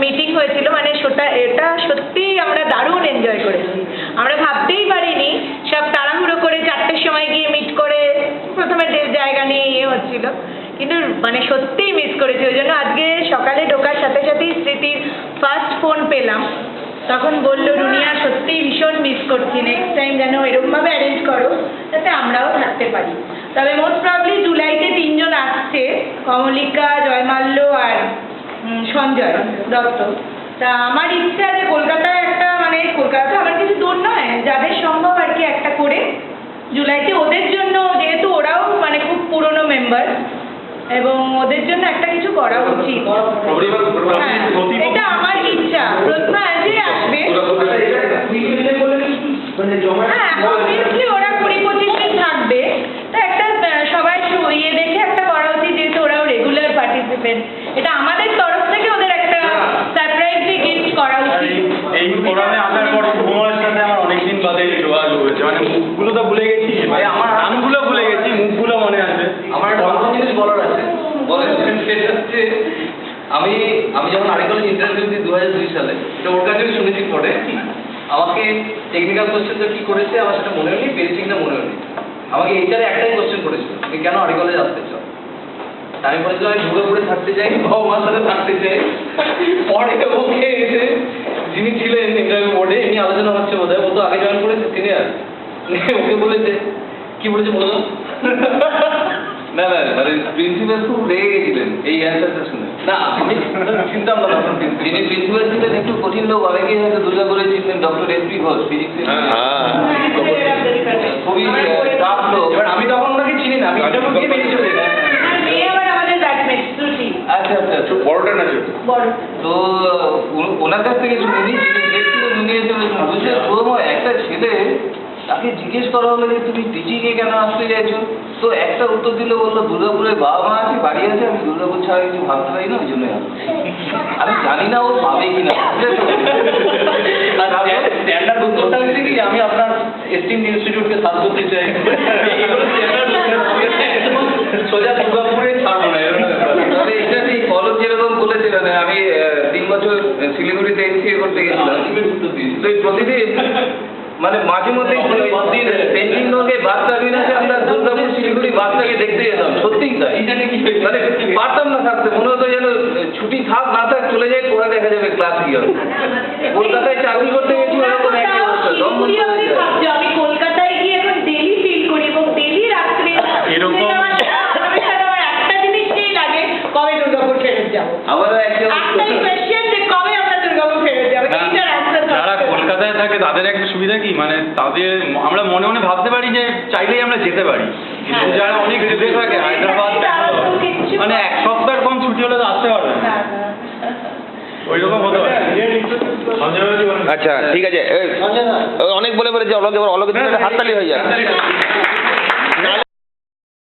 Meeting হয়েছিল, মানে এটা সত্যিই আমরা দারুণ এনজয় করেছি। আমরা ভাবতেই পারিনি, সব তাড়াহুড়ো করে 4টের সময় গিয়ে মিট করে প্রথমে জায়গা নিয়ে হচ্ছিল, কিন্তু মানে সত্যিই মিস করেছি। ওই জন্য আজকে সকালে ঢোকার সাথে সাথেই স্মৃতির ফার্স্ট ফোন পেলাম, তখন বললো রুনিয়া সত্যিই ভীষণ মিস করছি, নেক্সট টাইম যেন এরকমভাবে অ্যারেঞ্জ করো যাতে আমরাও থাকতে পারি। তবে মোস্ট প্রবলি জুলাইতে 3 জন আসছে, কমলিকা, জয়মাল্য আর সঞ্জয় দত্ত। তা আমার ইচ্ছা যে কলকাতায় একটা, মানে কলকাতা আমার কিছু দূর নয়, যাদের সম্ভব আর কি একটা করে জুলাইতে ওদের জন্য, যেহেতু ওরাও মানে খুব পুরনো মেম্বার এবং ওদের জন্য একটা কিছু করা উচিত। হ্যাঁ, এটা আমার ইচ্ছা। প্রথমা যে আসবে, হ্যাঁ অবভিয়াসলি ওরা 20-25 দিন থাকবে, তা একটা সবাই ইয়ে দেখে একটা করা উচিত, যেহেতু ওরাও রেগুলার পার্টিসিপেন্ট। এটা আমাদের তরফ থেকে ওদের একটা সারপ্রাইজলি গিফট করা উচিত। এই প্রোগ্রামে আসার পর ভ্রমণের সাথে আমার অনেকদিন বাদে যোগাযোগ হয়েছে, মানে মুখগুলো তো ভুলে গেছি, ভাই আমার নামগুলো ভুলে গেছি, মুখগুলো মনে আছে। আমার একটা জিনিস বলার আছে, বলেন সেটা হচ্ছে আমি যখন আরেকবার ইন্টারভিউ দিই 2002 সালে, এটা ওর কাছে শুনেছি পরে, আমাকে টেকনিক্যাল কোশ্চেনটা কি করেছে আমার সেটা মনে হয়নি, বেসিক না মনে হয়নি। আমাকে এইটারে একটাই কোশ্চেন করেছিল, তুমি কেন আরে কলেজ আসতে চাও? আমি বলেছিলাম আমি দুর্গাপুরে থাকতে চাই, বাবা মার সাথে থাকতে চাই। পরে ওকে এসে যিনি ছিলেন ইন্টারভিউ বোর্ডে, এমনি আলোচনা হচ্ছে বোধ হয়, ও তো আগে জয়েন করেছে সিনিয়র, ওকে বলেছে কি বলেছে বলো না না, মানে প্রিন্সিপাল খুব রেগে গেছিলেন এই অ্যান্সারটা শুনে। না আমি চিন্তা না, যিনি প্রিন্সিপাল ছিলেন একটু কঠিন লোক, অনেকেই হয়তো দুর্গাপুরে ছিলেন, ডক্টর এস.পি. ঘোষ ফিজিক্সের, খুবই টাফ লোক। এবার আমি তখন ওনাকে চিনি না, আমি ইন্টারভিউ দিয়ে বেরিয়ে চলে যাই। আচ্ছা আচ্ছা, বড়টা না ছোট? তো ওনার কাছ থেকে শুনিনি, বুঝলে একটা ছেলে তাকে জিজ্ঞেস করা হলো যে তুমি টিচিংয়ে কেন আসতে চাইছো, তো একটা উত্তর দিলে বললো দুর্গাপুরে বাবা মা আছে, বাড়ি আছে, আমি দুর্গাপুর ছাড়া কিছু ভাবতে পারি না, ওই জন্যই আসবো। আমি জানি না ও পাবে কিনা, স্ট্যান্ডার্ড উত্তরটা হচ্ছে কি আমি আপনার এস্টিম ইনস্টিটিউটকে সাথ করতে চাই, সোজা দুর্গাপুরে ছাড়বো না। তবে এটা সেই ফলো যেরকম বলেছিলেন, আমি 3 বছর শিলিগুড়িতে এনসিএ করতে গেছিলাম, তো প্রতিদিন মানে মাঝে মধ্যে পেন্টিং লোকে বাস টার্মিনাসে আমরা দুর্গাপুর শিলিগুড়ি বাসটাকে দেখতে যেতাম, সত্যিই তাই, মানে পারতাম না থাকতে, মনে হতো যেন ছুটি থাক না থাক চলে যাই, পরে দেখা যাবে ক্লাস কি হবে। কলকাতায় চাকরি করতে গেছি ওরকম একই অবস্থা, আমি কলকাতায় গিয়ে এখন ডেলি ফিল করি এবং ডেলি রাত্রে এরকম একটা জিনিসই লাগে, কবে দুর্গাপুর ফেরত যাবো। আবার একটাই কোয়েশ্চেন যে কবে আমরা দুর্গাপুর ফেরত যাবো। যারা কলকাতায় থাকে তাদের একটা সুবিধা কি, মানে তাদের আমরা মনে মনে ভাবতে পারি যে চাইলেই আমরা যেতে পারি, কিন্তু যারা অনেক দূরে থাকে হায়দ্রাবাদ, মানে 1 সপ্তাহের কম ছুটি হলে তো আসতে পারবে না, ওইরকম হতে পারে। আচ্ছা ঠিক আছে, অনেক বলে বলে যে অলক হাততালি হয়ে যায়।